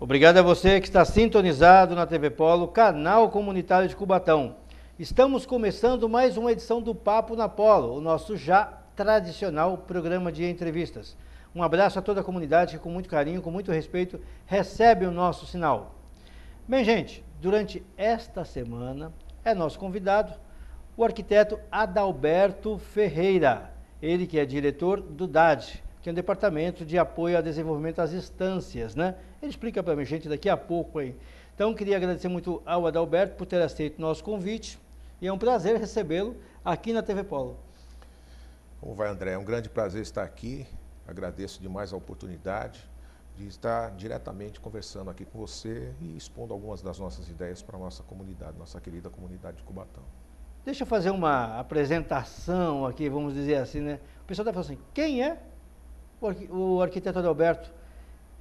Obrigado a você que está sintonizado na TV Polo, canal comunitário de Cubatão. Estamos começando mais uma edição do Papo na Polo, o nosso já tradicional programa de entrevistas. Um abraço a toda a comunidade que com muito carinho, com muito respeito, recebe o nosso sinal. Bem, gente, durante esta semana é nosso convidado o arquiteto Adalberto Ferreira, ele que é diretor do DAD, que é um departamento de apoio ao desenvolvimento das instâncias, né? Ele explica para a gente daqui a pouco aí. Então, queria agradecer muito ao Adalberto por ter aceito o nosso convite e é um prazer recebê-lo aqui na TV Polo. Como vai, André? É um grande prazer estar aqui. Agradeço demais a oportunidade de estar diretamente conversando aqui com você e expondo algumas das nossas ideias para a nossa comunidade, nossa querida comunidade de Cubatão. Deixa eu fazer uma apresentação aqui, vamos dizer assim, né? O pessoal está falando assim, quem é o arquiteto Adalberto?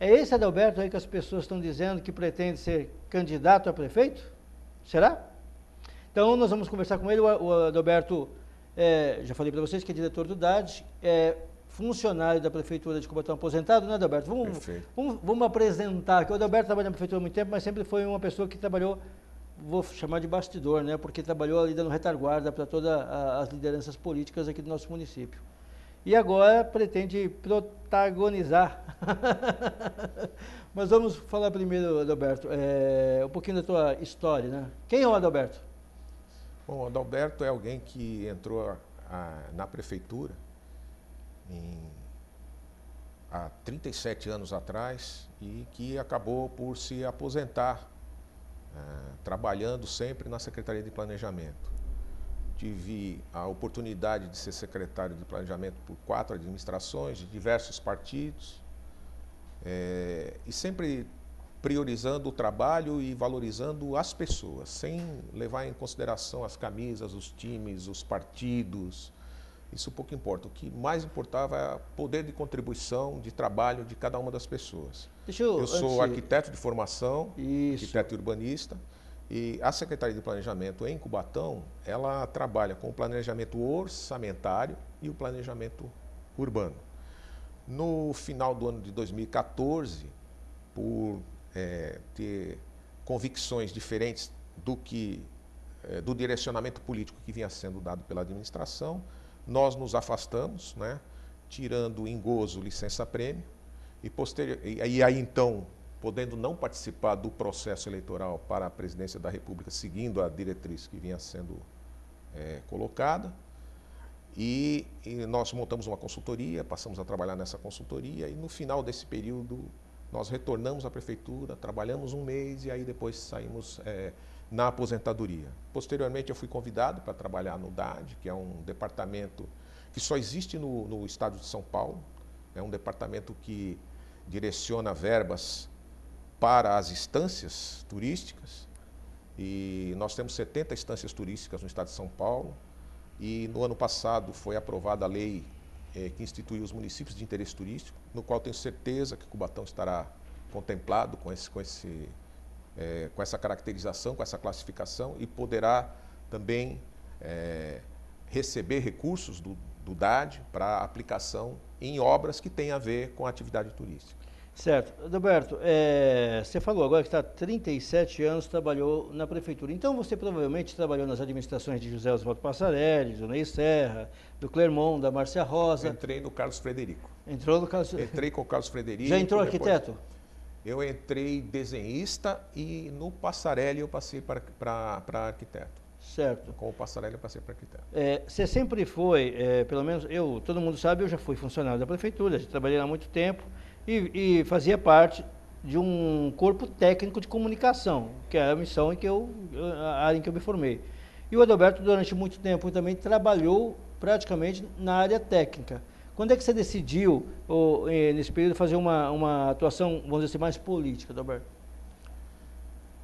É esse Adalberto aí que as pessoas estão dizendo que pretende ser candidato a prefeito? Será? Então nós vamos conversar com ele. O Adalberto, já falei para vocês que é diretor do DAD, é funcionário da Prefeitura de Cubatão aposentado, né, Adalberto? Vamos apresentar aqui. O Adalberto trabalha na Prefeitura há muito tempo, mas sempre foi uma pessoa que trabalhou, vou chamar de bastidor, né? Porque trabalhou ali dando retaguarda para todas as lideranças políticas aqui do nosso município. E agora pretende protagonizar. Mas vamos falar primeiro, Adalberto, um pouquinho da tua história, né? Quem é o Adalberto? Bom, o Adalberto é alguém que entrou na prefeitura há 37 anos atrás e que acabou por se aposentar, trabalhando sempre na Secretaria de Planejamento. Tive a oportunidade de ser secretário de Planejamento por 4 administrações, de diversos partidos, e sempre priorizando o trabalho e valorizando as pessoas, sem levar em consideração as camisas, os times, os partidos. Isso pouco importa. O que mais importava é o poder de contribuição, de trabalho de cada uma das pessoas. Eu sou arquiteto de formação, arquiteto urbanista, e a Secretaria de Planejamento em Cubatão, ela trabalha com o planejamento orçamentário e o planejamento urbano. No final do ano de 2014, por ter convicções diferentes do direcionamento político que vinha sendo dado pela administração, nós nos afastamos, né, tirando em gozo licença-prêmio, e aí então, podendo não participar do processo eleitoral para a presidência da República, seguindo a diretriz que vinha sendo colocada, e nós montamos uma consultoria, passamos a trabalhar nessa consultoria, e no final desse período nós retornamos à prefeitura, trabalhamos um mês e aí depois saímos na aposentadoria. Posteriormente eu fui convidado para trabalhar no DAD, que é um departamento que só existe no estado de São Paulo, é um departamento que direciona verbas para as instâncias turísticas, e nós temos 70 instâncias turísticas no estado de São Paulo, e no ano passado foi aprovada a lei que instituiu os municípios de interesse turístico, no qual tenho certeza que Cubatão estará contemplado com essa caracterização, com essa classificação, e poderá também receber recursos do DAD para aplicação em obras que têm a ver com a atividade turística. Certo. Adalberto, você falou agora que está há 37 anos, trabalhou na prefeitura. Então você provavelmente trabalhou nas administrações de José Oswaldo Passarelli, do Ney Serra, do Clermont, da Márcia Rosa. Entrei no Carlos Frederico. Entrou no Carlos... Entrei com o Carlos Frederico. Já entrou arquiteto? Eu entrei desenhista e no Passarelli eu passei para arquiteto. Certo. Com o Passarelli eu passei para arquiteto. Você sempre foi, pelo menos todo mundo sabe, eu já fui funcionário da prefeitura, já trabalhei lá há muito tempo. E fazia parte de um corpo técnico de comunicação, que é a missão a área em que eu me formei. E o Adalberto, durante muito tempo, também trabalhou praticamente na área técnica. Quando é que você decidiu, nesse período, fazer uma atuação, vamos dizer assim, mais política, Adalberto?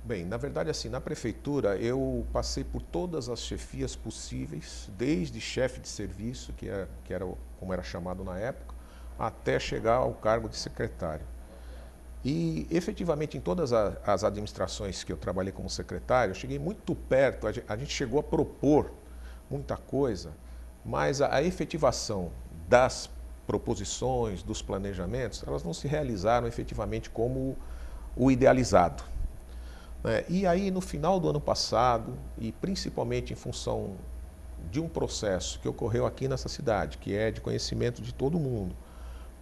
Bem, na verdade, assim, na prefeitura, eu passei por todas as chefias possíveis, desde chefe de serviço, que era como era chamado na época, até chegar ao cargo de secretário. E, efetivamente, em todas as administrações que eu trabalhei como secretário, eu cheguei muito perto, a gente chegou a propor muita coisa, mas a efetivação das proposições, dos planejamentos, elas não se realizaram efetivamente como o idealizado. E aí, no final do ano passado, e principalmente em função de um processo que ocorreu aqui nessa cidade, que é de conhecimento de todo mundo,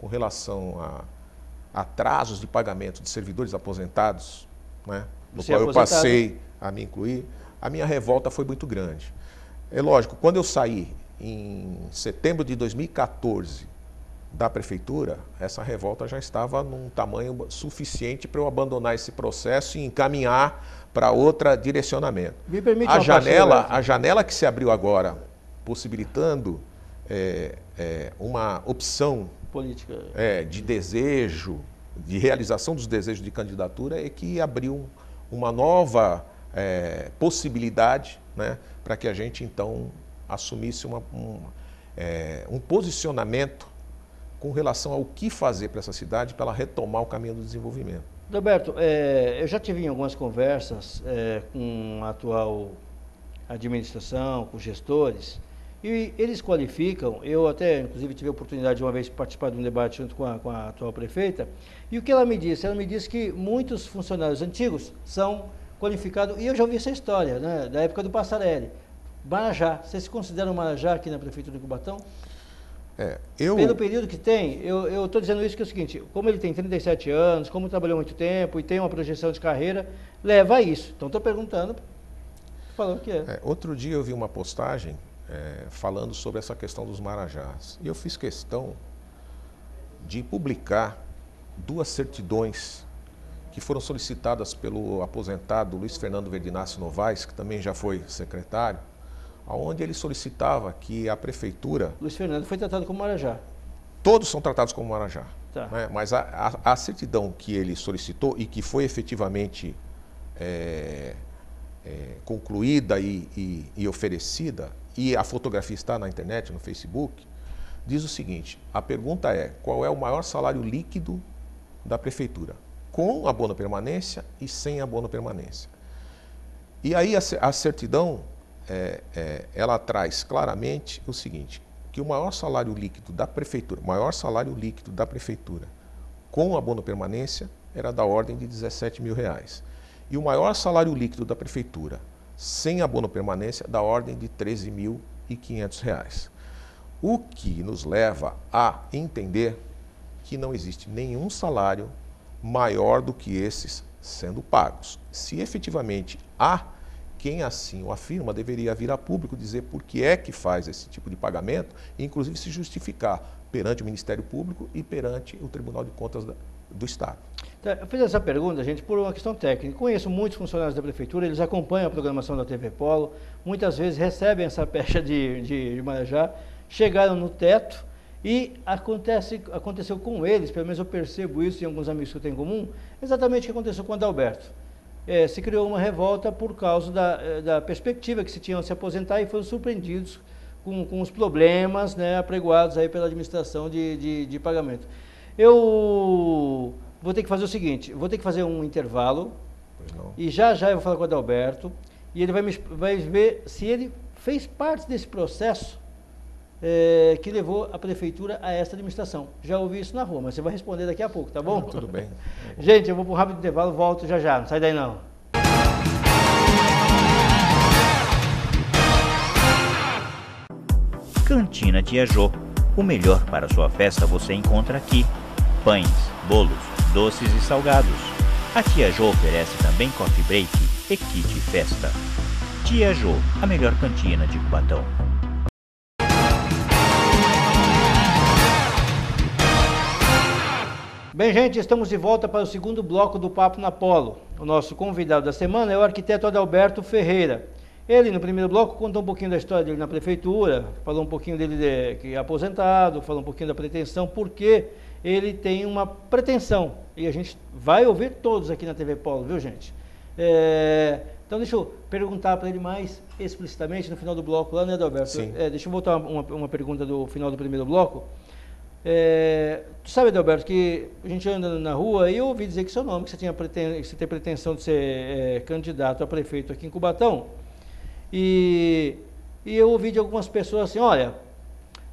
com relação a atrasos de pagamento de servidores aposentados, né, no qual eu passei a me incluir, a minha revolta foi muito grande. É lógico, quando eu saí em setembro de 2014 da prefeitura, essa revolta já estava num tamanho suficiente para eu abandonar esse processo e encaminhar para outro direcionamento. Me permite a janela que se abriu agora, possibilitando uma opção política de desejo, de realização dos desejos de candidatura, é que abriu uma nova possibilidade, né, para que a gente então assumisse um posicionamento com relação ao que fazer para essa cidade, para ela retomar o caminho do desenvolvimento. Roberto, eu já tive em algumas conversas com a atual administração, com gestores, e eles qualificam, eu até inclusive tive a oportunidade de uma vez participar de um debate junto com a atual prefeita, e o que ela me disse? Ela me disse que muitos funcionários antigos são qualificados, e eu já ouvi essa história, né, da época do Passarelli. Marajá, vocês se consideram Marajá aqui na prefeitura de Cubatão? Pelo período que tem, eu estou dizendo isso que é o seguinte, como ele tem 37 anos, como trabalhou muito tempo e tem uma projeção de carreira, leva a isso. Então estou perguntando, falando que é. Outro dia eu vi uma postagem falando sobre essa questão dos Marajás. E eu fiz questão de publicar 2 certidões que foram solicitadas pelo aposentado Luiz Fernando Verdinácio Novaes, que também já foi secretário, onde ele solicitava que a prefeitura... Luiz Fernando foi tratado como Marajá. Todos são tratados como Marajá. Tá. Né? Mas a certidão que ele solicitou e que foi efetivamente concluída e oferecida, e a fotografia está na internet, no Facebook, diz o seguinte: a pergunta é, qual é o maior salário líquido da prefeitura? Com abono permanência e sem abono permanência. E aí a certidão... ela traz claramente o seguinte, que o maior salário líquido da prefeitura, com abono permanência, era da ordem de R$17 mil. E o maior salário líquido da prefeitura, sem abono permanência, da ordem de R$13.500. O que nos leva a entender que não existe nenhum salário maior do que esses sendo pagos. Se efetivamente há quem assim o afirma, deveria vir a público dizer por que é que faz esse tipo de pagamento e, inclusive, se justificar perante o Ministério Público e perante o Tribunal de Contas do Estado. Eu fiz essa pergunta, gente, por uma questão técnica. Conheço muitos funcionários da Prefeitura, eles acompanham a programação da TV Polo, muitas vezes recebem essa pecha de Marajá, chegaram no teto e aconteceu com eles, pelo menos eu percebo isso em alguns amigos que eu tenho em comum, exatamente o que aconteceu com o Adalberto. Se criou uma revolta por causa da perspectiva que se tinham de se aposentar e foram surpreendidos com os problemas, né, apregoados aí pela administração de pagamento. Eu vou ter que fazer o seguinte, vou ter que fazer um intervalo e já eu vou falar com o Adalberto e ele vai ver se ele fez parte desse processo que levou a prefeitura a esta administração. Já ouvi isso na rua, mas você vai responder daqui a pouco, tá bom? Tudo bem. Gente, eu vou para um rápido intervalo, volto já, não sai daí não. Cantina Tia Jô. O melhor para sua festa você encontra aqui. Pães, bolos, doces e salgados. A Tia Jô oferece também coffee break e kit festa. Tia Jô, a melhor cantina de Cubatão. Bem, gente, estamos de volta para o segundo bloco do Papo na Polo. O nosso convidado da semana é o arquiteto Adalberto Ferreira. Ele, no primeiro bloco, contou um pouquinho da história dele na prefeitura, falou um pouquinho dele que é aposentado, falou um pouquinho da pretensão, porque ele tem uma pretensão. E a gente vai ouvir todos aqui na TV Polo, viu, gente? Então, deixa eu perguntar para ele mais explicitamente no final do bloco lá, né, Adalberto? Sim. Deixa eu voltar uma pergunta do final do primeiro bloco. Tu sabe, Adalberto, que a gente anda na rua e eu ouvi dizer que seu nome, que você tem pretensão de ser candidato a prefeito aqui em Cubatão. E eu ouvi de algumas pessoas assim, olha,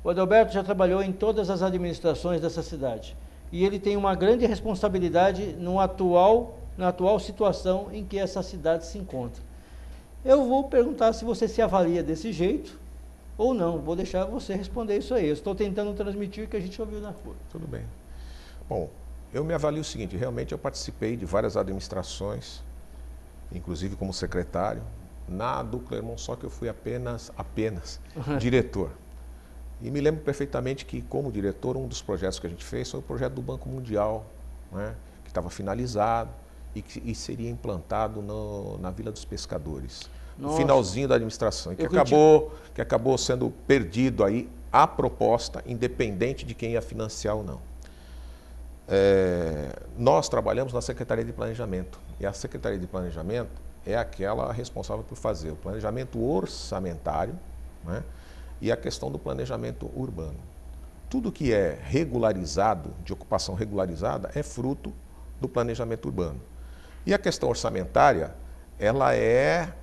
o Adalberto já trabalhou em todas as administrações dessa cidade. E ele tem uma grande responsabilidade no atual na atual situação em que essa cidade se encontra. Eu vou perguntar se você se avalia desse jeito ou não. Vou deixar você responder isso aí. Eu estou tentando transmitir o que a gente ouviu na rua. Tudo bem. Bom, eu me avalio o seguinte, realmente eu participei de várias administrações, inclusive como secretário, na do Clermont, só que eu fui apenas diretor. E me lembro perfeitamente que, como diretor, um dos projetos que a gente fez foi o projeto do Banco Mundial, né, que estava finalizado e seria implantado na Vila dos Pescadores. No finalzinho da administração, que acabou sendo perdido aí a proposta, independente de quem ia financiar ou não. Nós trabalhamos na Secretaria de Planejamento, e a Secretaria de Planejamento é aquela responsável por fazer o planejamento orçamentário, né, e a questão do planejamento urbano. Tudo que é regularizado, de ocupação regularizada, é fruto do planejamento urbano. E a questão orçamentária, ela é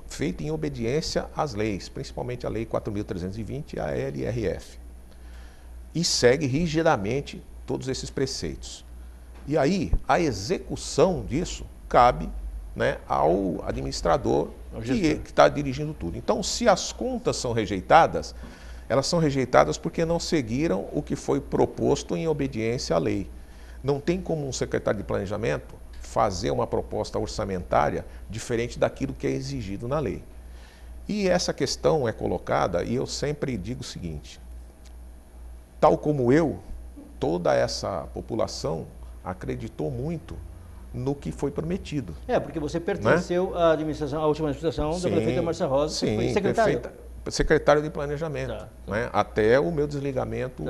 feita em obediência às leis, principalmente a Lei 4.320 e a LRF. E segue rigidamente todos esses preceitos. E aí, a execução disso cabe, né, ao administrador que está dirigindo tudo. Então, se as contas são rejeitadas, elas são rejeitadas porque não seguiram o que foi proposto em obediência à lei. Não tem como um secretário de planejamento fazer uma proposta orçamentária diferente daquilo que é exigido na lei. E essa questão é colocada, e eu sempre digo o seguinte, tal como eu, toda essa população acreditou muito no que foi prometido. Porque você pertenceu, né, à administração, à última administração da prefeita Márcia Rosa, sim, foi secretário. Secretário de Planejamento, né, até o meu desligamento.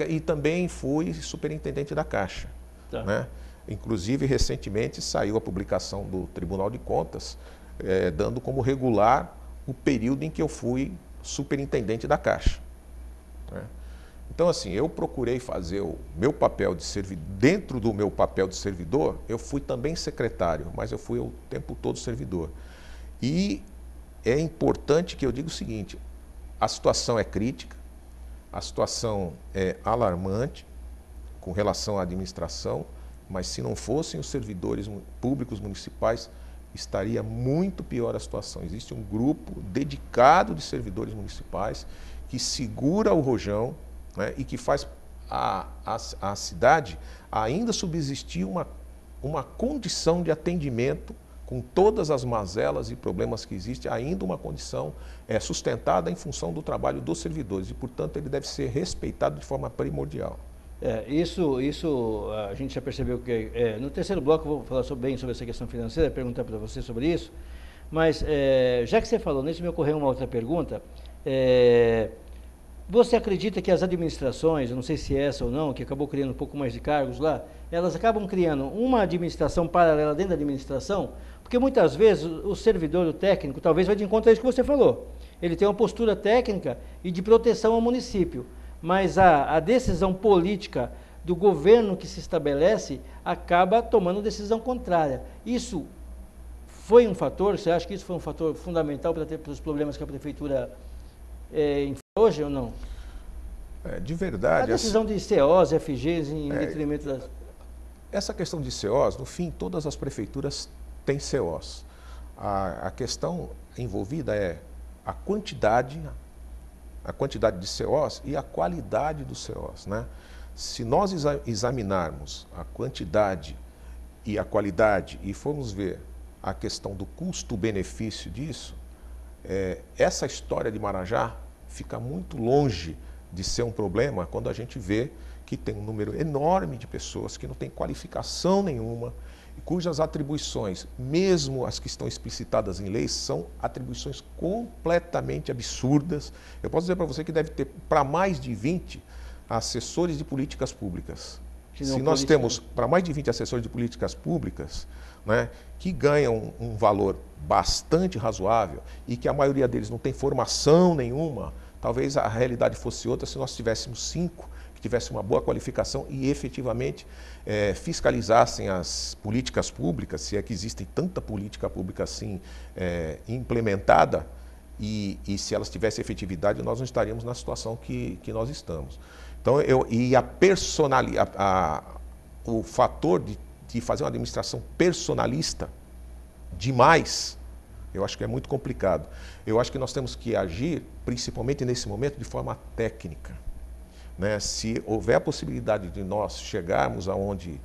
E também fui superintendente da Caixa. Né? Inclusive, recentemente saiu a publicação do Tribunal de Contas, dando como regular o período em que eu fui superintendente da Caixa. Né? Então, assim, eu procurei fazer o meu papel de servidor, dentro do meu papel de servidor, eu fui também secretário, mas eu fui o tempo todo servidor. E é importante que eu diga o seguinte, a situação é crítica, a situação é alarmante com relação à administração, mas se não fossem os servidores públicos municipais, estaria muito pior a situação. Existe um grupo dedicado de servidores municipais que segura o rojão, né, e que faz a cidade ainda subsistir uma condição de atendimento com todas as mazelas e problemas que existem, ainda uma condição sustentada em função do trabalho dos servidores e, portanto, ele deve ser respeitado de forma primordial. Isso a gente já percebeu que no terceiro bloco eu vou falar bem sobre essa questão financeira, perguntar para você sobre isso, mas já que você falou nisso, me ocorreu uma outra pergunta. Você acredita que as administrações, eu não sei se é essa ou não, que acabou criando um pouco mais de cargos lá, elas acabam criando uma administração paralela dentro da administração? Porque muitas vezes o servidor, o técnico, talvez vai de encontro a isso que você falou. Ele tem uma postura técnica e de proteção ao município, mas a decisão política do governo que se estabelece acaba tomando decisão contrária. Isso foi um fator, você acha que isso foi um fator fundamental para os problemas que a prefeitura enfrenta hoje ou não? De verdade. A decisão de COs, FGs em detrimento das... Essa questão de COs, no fim, todas as prefeituras têm COs. A questão envolvida é a quantidade de COs e a qualidade dos COs, né? Se nós examinarmos a quantidade e a qualidade e formos ver a questão do custo-benefício disso, essa história de Marajá fica muito longe de ser um problema quando a gente vê que tem um número enorme de pessoas que não tem qualificação nenhuma, cujas atribuições, mesmo as que estão explicitadas em leis, são atribuições completamente absurdas. Eu posso dizer para você que deve ter para mais de 20 assessores de políticas públicas. Se nós temos para mais de 20 assessores de políticas públicas, né, que ganham um valor bastante razoável e que a maioria deles não tem formação nenhuma, talvez a realidade fosse outra se nós tivéssemos 5 que tivessem uma boa qualificação e efetivamente fiscalizassem as políticas públicas, se é que existe tanta política pública assim implementada, e se elas tivessem efetividade, nós não estaríamos na situação que nós estamos. Então, o fator de de fazer uma administração personalista demais, eu acho que é muito complicado. Eu acho que nós temos que agir, principalmente nesse momento, de forma técnica. Né? Se houver a possibilidade de nós chegarmos aonde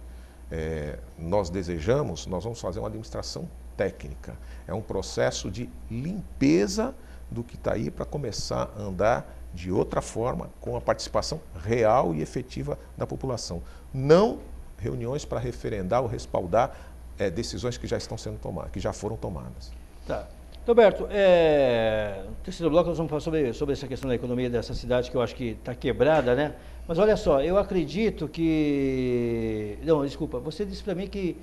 nós desejamos, nós vamos fazer uma administração técnica. É um processo de limpeza do que está aí para começar a andar de outra forma, com a participação real e efetiva da população. Não reuniões para referendar ou respaldar decisões que já estão sendo tomadas, que já foram tomadas. Tá. Roberto, no terceiro bloco nós vamos falar sobre essa questão da economia dessa cidade, que eu acho que está quebrada, né? Mas olha só, eu acredito que... Não, desculpa, você disse para mim que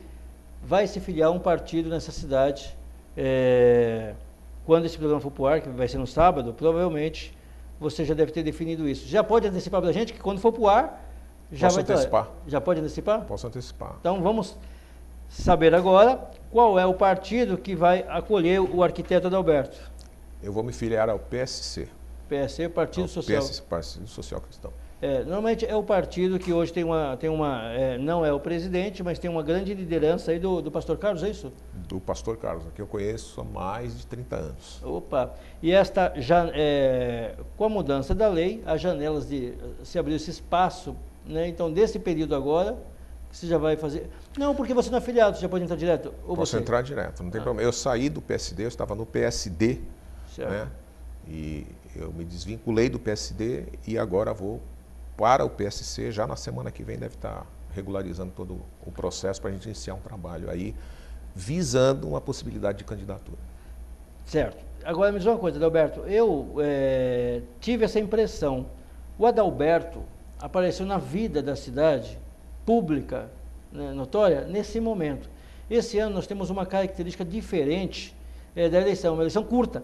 vai se filiar um partido nessa cidade, quando esse programa for para o ar, que vai ser no sábado, provavelmente você já deve ter definido isso. Já pode antecipar para a gente que quando for para o ar, já Posso vai antecipar? Já pode antecipar? Posso antecipar. Então vamos saber agora qual é o partido que vai acolher o arquiteto Adalberto. Eu vou me filiar ao PSC. PSC, Partido Social. PSC, Partido Social Cristão. Normalmente é o partido que hoje não é o presidente, mas tem uma grande liderança aí do pastor Carlos, é isso? Do pastor Carlos, que eu conheço há mais de 30 anos. Opa! E com a mudança da lei, as janelas se abriu esse espaço, né? Então, desse período agora, você já vai fazer... Não, porque você não é afiliado, você já pode entrar direto? Posso entrar direto, não tem problema. Eu saí do PSD, eu estava no PSD, certo, né? E eu me desvinculei do PSD e agora vou para o PSC, já na semana que vem deve estar regularizando todo o processo para a gente iniciar um trabalho aí, visando uma possibilidade de candidatura. Certo. Agora me diz uma coisa, Adalberto, eu tive essa impressão, o Adalberto apareceu na vida da cidade pública, né, notória, nesse momento. Esse ano nós temos uma característica diferente da eleição, uma eleição curta.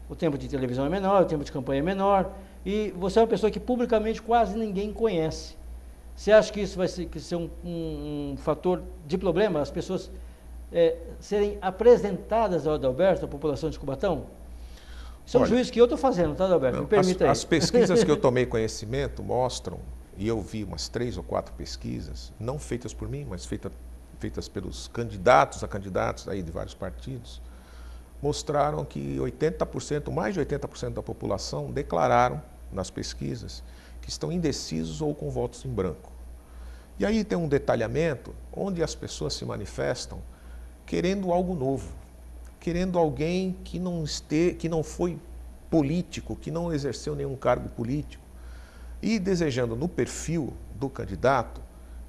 O tempo de televisão é menor, o tempo de campanha é menor, e você é uma pessoa que publicamente quase ninguém conhece. Você acha que isso vai ser um fator de problema, as pessoas serem apresentadas ao Adalberto, à população de Cubatão? Isso é um juízo que eu estou fazendo, tá, Adalberto? Não, me permita aí. As pesquisas que eu tomei conhecimento mostram, e eu vi umas 3 ou 4 pesquisas, não feitas por mim, mas feitas pelos candidatos a candidatos aí de vários partidos, mostraram que 80%, mais de 80% da população declararam nas pesquisas que estão indecisos ou com votos em branco. E aí tem um detalhamento onde as pessoas se manifestam querendo algo novo, querendo alguém que não foi político, que não exerceu nenhum cargo político, e desejando no perfil do candidato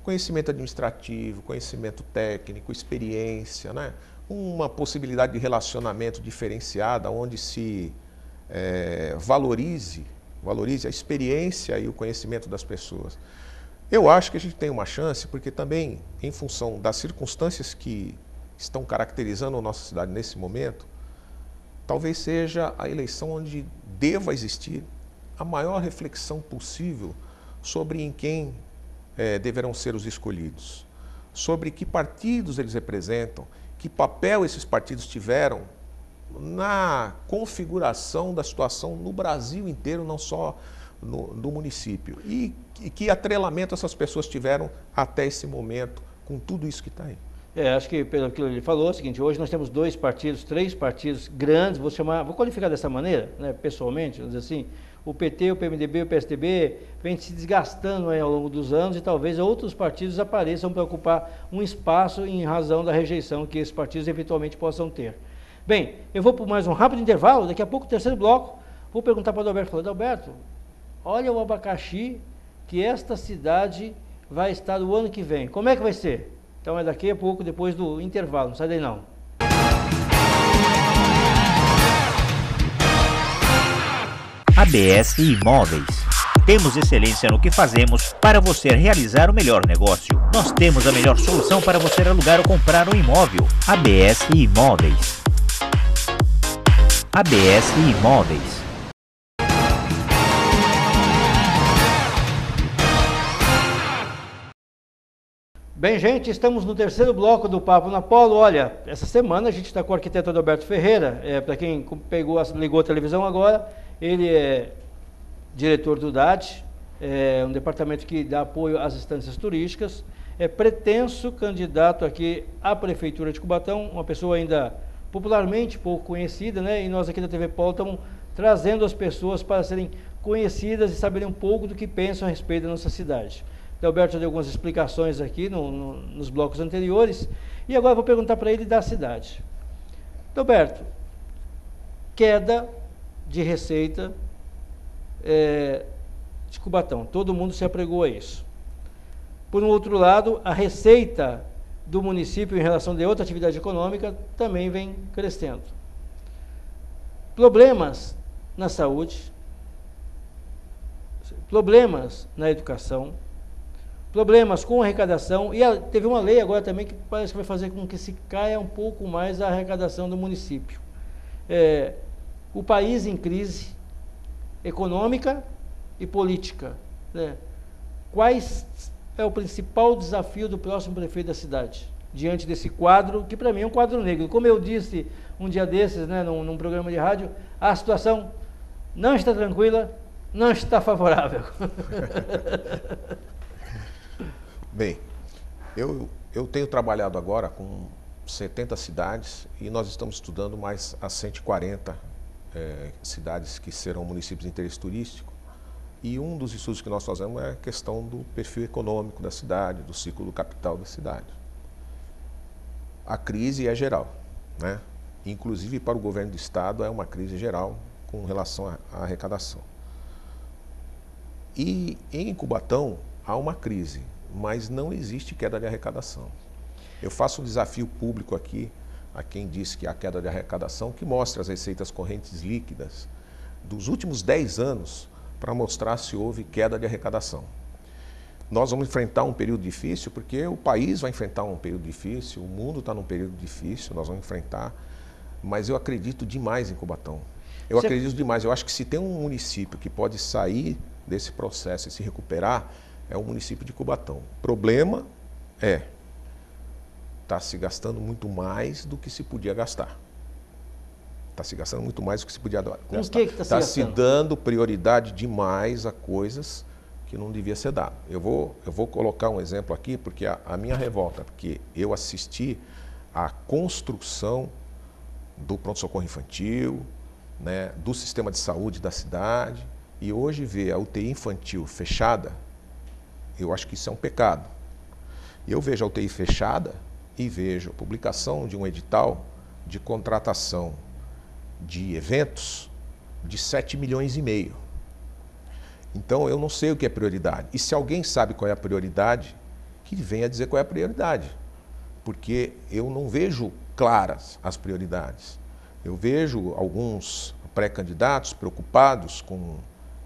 conhecimento administrativo, conhecimento técnico, experiência, né? Uma possibilidade de relacionamento diferenciada, onde se valorize a experiência e o conhecimento das pessoas. Eu acho que a gente tem uma chance, porque também, em função das circunstâncias que estão caracterizando a nossa cidade nesse momento, talvez seja a eleição onde deva existir a maior reflexão possível sobre em quem deverão ser os escolhidos, sobre que partidos eles representam, que papel esses partidos tiveram na configuração da situação no Brasil inteiro, não só no município. E que atrelamento essas pessoas tiveram até esse momento com tudo isso que está aí. Acho que pelo que ele falou, é o seguinte, hoje nós temos 2 partidos, 3 partidos grandes, vou qualificar dessa maneira, né, pessoalmente, vamos dizer assim, o PT, o PMDB e o PSDB vem se desgastando aí ao longo dos anos e talvez outros partidos apareçam para ocupar um espaço em razão da rejeição que esses partidos eventualmente possam ter. Bem, eu vou por mais um rápido intervalo, daqui a pouco, terceiro bloco, vou perguntar para o Adalberto, Adalberto, olha o abacaxi que esta cidade vai estar o ano que vem, como é que vai ser? Então é daqui a pouco, depois do intervalo, não sai daí não. ABS Imóveis. Temos excelência no que fazemos para você realizar o melhor negócio. Nós temos a melhor solução para você alugar ou comprar um imóvel. ABS Imóveis. ABS Imóveis. Bem, gente, estamos no terceiro bloco do Papo na Polo. Olha, essa semana a gente está com o arquiteto Adalberto Ferreira. Para quem ligou a televisão agora, ele é diretor do DAT, um departamento que dá apoio às instâncias turísticas. é pretenso candidato aqui à Prefeitura de Cubatão, uma pessoa ainda popularmente pouco conhecida, né? E nós aqui da TV Polo estamos trazendo as pessoas para serem conhecidas e saberem um pouco do que pensam a respeito da nossa cidade. O Alberto deu algumas explicações aqui nos blocos anteriores, e agora eu vou perguntar para ele da cidade. Alberto, queda de receita de Cubatão, todo mundo se apregou a isso. Por um outro lado, a receita do município em relação de outra atividade econômica também vem crescendo. Problemas na saúde, problemas na educação, problemas com arrecadação, e teve uma lei agora também que parece que vai fazer com que se caia um pouco mais a arrecadação do município. O país em crise econômica e política, né? Quais é o principal desafio do próximo prefeito da cidade, diante desse quadro, que para mim é um quadro negro? Como eu disse um dia desses, né, num programa de rádio, a situação não está tranquila, não está favorável. Bem, eu tenho trabalhado agora com 70 cidades e nós estamos estudando mais as 140 cidades que serão municípios de interesse turístico. E um dos estudos que nós fazemos é a questão do perfil econômico da cidade, do ciclo do capital da cidade. A crise é geral, né? Inclusive para o governo do estado é uma crise geral com relação à arrecadação. E em Cubatão há uma crise, mas não existe queda de arrecadação. Eu faço um desafio público aqui a quem disse que há queda de arrecadação, que mostra as receitas correntes líquidas dos últimos 10 anos para mostrar se houve queda de arrecadação. Nós vamos enfrentar um período difícil, porque o país vai enfrentar um período difícil, o mundo está num período difícil, nós vamos enfrentar, mas eu acredito demais em Cubatão. Eu acredito demais, eu acho que se tem um município que pode sair desse processo e se recuperar, é o município de Cubatão. O problema está se gastando muito mais do que se podia gastar. Está se gastando muito mais do que se podia gastar. Com o que está se gastando? Está se dando prioridade demais a coisas que não devia ser dado. Eu vou colocar um exemplo aqui, porque a minha revolta, porque eu assisti à construção do pronto-socorro infantil, né, do sistema de saúde da cidade, e hoje ver a UTI infantil fechada, eu acho que isso é um pecado. Eu vejo a UTI fechada e vejo a publicação de um edital de contratação de eventos de 7,5 milhões. Então eu não sei o que é prioridade. E se alguém sabe qual é a prioridade, que venha dizer qual é a prioridade. Porque eu não vejo claras as prioridades. Eu vejo alguns pré-candidatos preocupados com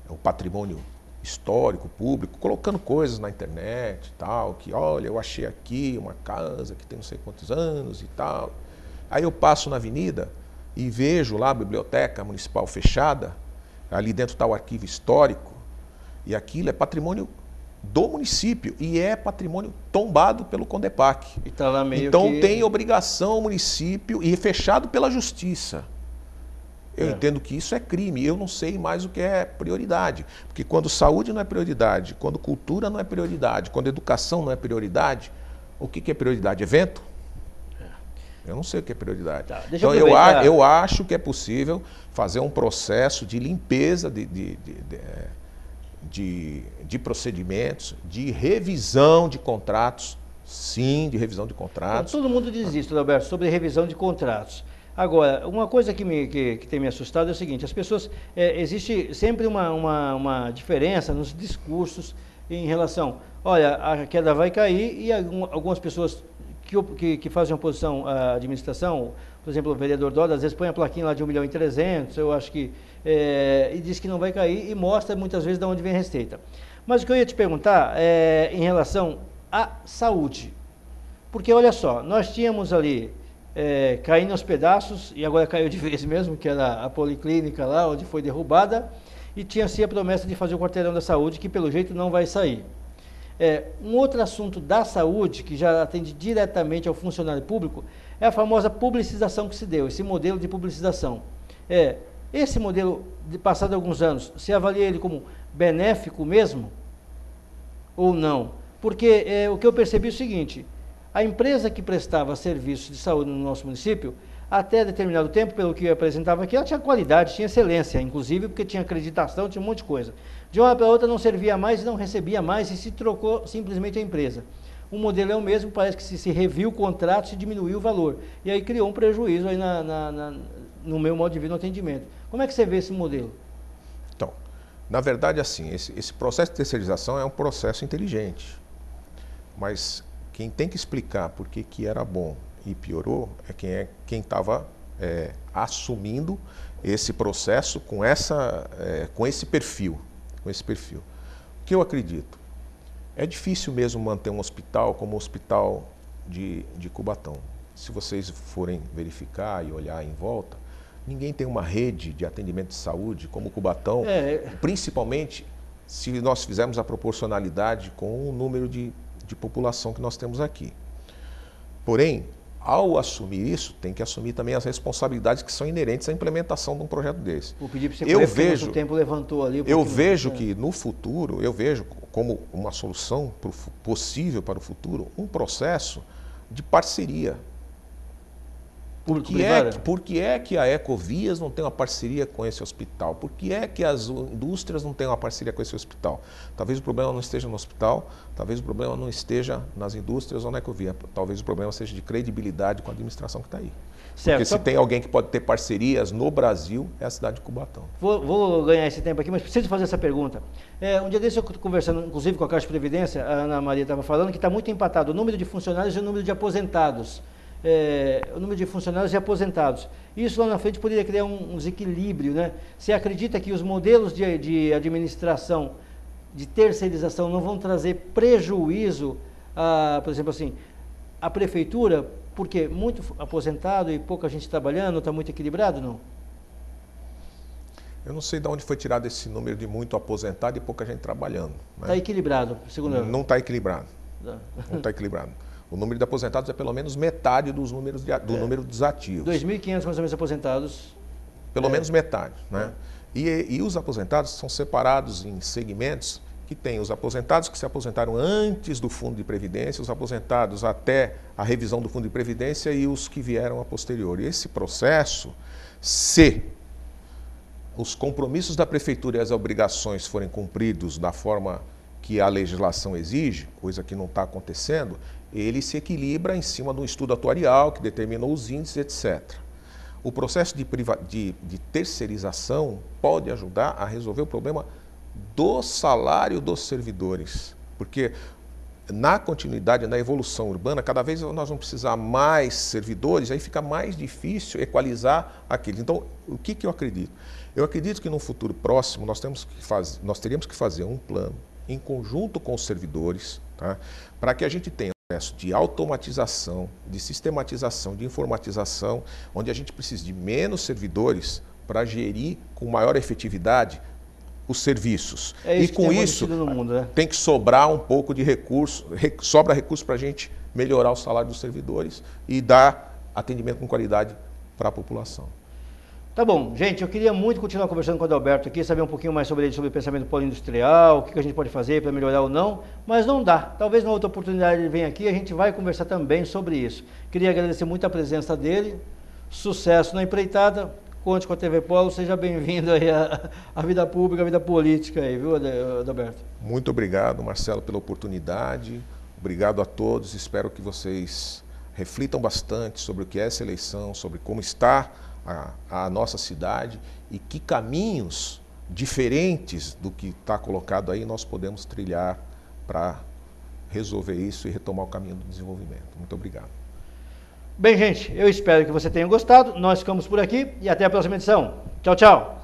o patrimônio histórico, público, colocando coisas na internet e tal, que olha, eu achei aqui uma casa que tem não sei quantos anos e tal. Aí eu passo na avenida e vejo lá a biblioteca municipal fechada, ali dentro está o arquivo histórico, e aquilo é patrimônio do município, e é patrimônio tombado pelo Condepac. E tá lá meio então que... tem obrigação o município, e fechado pela justiça. Eu entendo que isso é crime, eu não sei mais o que é prioridade. Porque quando saúde não é prioridade, quando cultura não é prioridade, quando educação não é prioridade, o que é prioridade? Evento? Eu não sei o que é prioridade. Tá, então eu acho que é possível fazer um processo de limpeza de procedimentos, de revisão de contratos, sim, de revisão de contratos. Todo mundo diz isso, Alberto, sobre revisão de contratos. Agora, uma coisa que tem me assustado é o seguinte, as pessoas, existe sempre uma diferença nos discursos em relação, olha, a queda vai cair, e algumas pessoas que fazem oposição à administração, por exemplo, o vereador Doda, às vezes põe a plaquinha lá de 1.300.000, eu acho que, e diz que não vai cair, e mostra muitas vezes de onde vem a receita. Mas o que eu ia te perguntar é em relação à saúde, porque olha só, nós tínhamos ali, caindo aos pedaços, e agora caiu de vez mesmo, que era a policlínica lá, onde foi derrubada, e tinha-se a promessa de fazer o quarteirão da saúde, que pelo jeito não vai sair. Um outro assunto da saúde, que já atende diretamente ao funcionário público, é a famosa publicização que se deu, esse modelo de publicização. Esse modelo, passado alguns anos, se avalia ele como benéfico mesmo ou não? Porque o que eu percebi é o seguinte, a empresa que prestava serviços de saúde no nosso município, até determinado tempo, pelo que eu apresentava aqui, ela tinha qualidade, tinha excelência, inclusive porque tinha acreditação, tinha um monte de coisa. De uma para outra não servia mais, não recebia mais e se trocou simplesmente a empresa. O modelo é o mesmo, parece que se reviu o contrato, se diminuiu o valor. E aí criou um prejuízo aí no meu modo de ver no atendimento. Como é que você vê esse modelo? Então, na verdade, assim, esse processo de terceirização é um processo inteligente. Mas quem tem que explicar por que era bom e piorou é quem estava assumindo esse processo com esse perfil. O que eu acredito? É difícil mesmo manter um hospital como o hospital de Cubatão. Se vocês forem verificar e olhar em volta, ninguém tem uma rede de atendimento de saúde como o Cubatão, principalmente se nós fizermos a proporcionalidade com o número de população que nós temos aqui. Porém, ao assumir isso, tem que assumir também as responsabilidades que são inerentes à implementação de um projeto desse. Vou pedir para você o tempo levantou ali. Eu vejo que no futuro, como uma solução possível para o futuro, um processo de parceria. Por que é que a Ecovias não tem uma parceria com esse hospital? Por que é que as indústrias não têm uma parceria com esse hospital? Talvez o problema não esteja no hospital, talvez o problema não esteja nas indústrias ou na Ecovia. Talvez o problema seja de credibilidade com a administração que está aí. Certo. Porque se tem alguém que pode ter parcerias no Brasil, é a cidade de Cubatão. Vou ganhar esse tempo aqui, mas preciso fazer essa pergunta. Um dia desse eu conversando, inclusive com a Caixa de Previdência, a Ana Maria estava falando que está muito empatado o número de funcionários e o número de aposentados. O número de funcionários e aposentados. Isso lá na frente poderia criar um desequilíbrio, né? Você acredita que os modelos de administração, de terceirização, não vão trazer prejuízo, por exemplo assim, à prefeitura, porque muito aposentado e pouca gente trabalhando, está muito equilibrado, não? Eu não sei de onde foi tirado esse número de muito aposentado e pouca gente trabalhando. Está, né? Equilibrado, segundo Não está equilibrado. Não está equilibrado. O número de aposentados é pelo menos metade do número dos ativos. 2.500 mais ou menos aposentados. Pelo menos metade, né? E os aposentados são separados em segmentos que tem os aposentados que se aposentaram antes do Fundo de Previdência, os aposentados até a revisão do Fundo de Previdência e os que vieram a posterior. E esse processo, se os compromissos da Prefeitura e as obrigações forem cumpridos da forma que a legislação exige, coisa que não está acontecendo, ele se equilibra em cima de um estudo atuarial que determinou os índices, etc. O processo de terceirização pode ajudar a resolver o problema do salário dos servidores, porque na continuidade, na evolução urbana, cada vez nós vamos precisar mais servidores, aí fica mais difícil equalizar aqueles. Então, o que eu acredito? Eu acredito que no futuro próximo nós teríamos que fazer um plano em conjunto com os servidores, tá? Para que a gente tenha um processo de automatização, de sistematização, de informatização, onde a gente precisa de menos servidores para gerir com maior efetividade os serviços. E com isso, no mundo, né? Tem que sobrar um pouco de recurso, sobra recurso para a gente melhorar o salário dos servidores e dar atendimento com qualidade para a população. Tá bom, gente, eu queria muito continuar conversando com o Adalberto aqui, saber um pouquinho mais sobre ele, sobre o pensamento polo-industrial, o que a gente pode fazer para melhorar ou não, mas não dá. Talvez numa outra oportunidade ele venha aqui e a gente vai conversar também sobre isso. Queria agradecer muito a presença dele, sucesso na empreitada, conte com a TV Polo, seja bem-vindo aí à vida pública, à vida política aí, viu, Adalberto? Muito obrigado, Marcelo, pela oportunidade, obrigado a todos, espero que vocês reflitam bastante sobre o que é essa eleição, sobre como está a nossa cidade e que caminhos diferentes do que está colocado aí nós podemos trilhar para resolver isso e retomar o caminho do desenvolvimento. Muito obrigado. Bem, gente, eu espero que você tenha gostado. Nós ficamos por aqui e até a próxima edição. Tchau, tchau.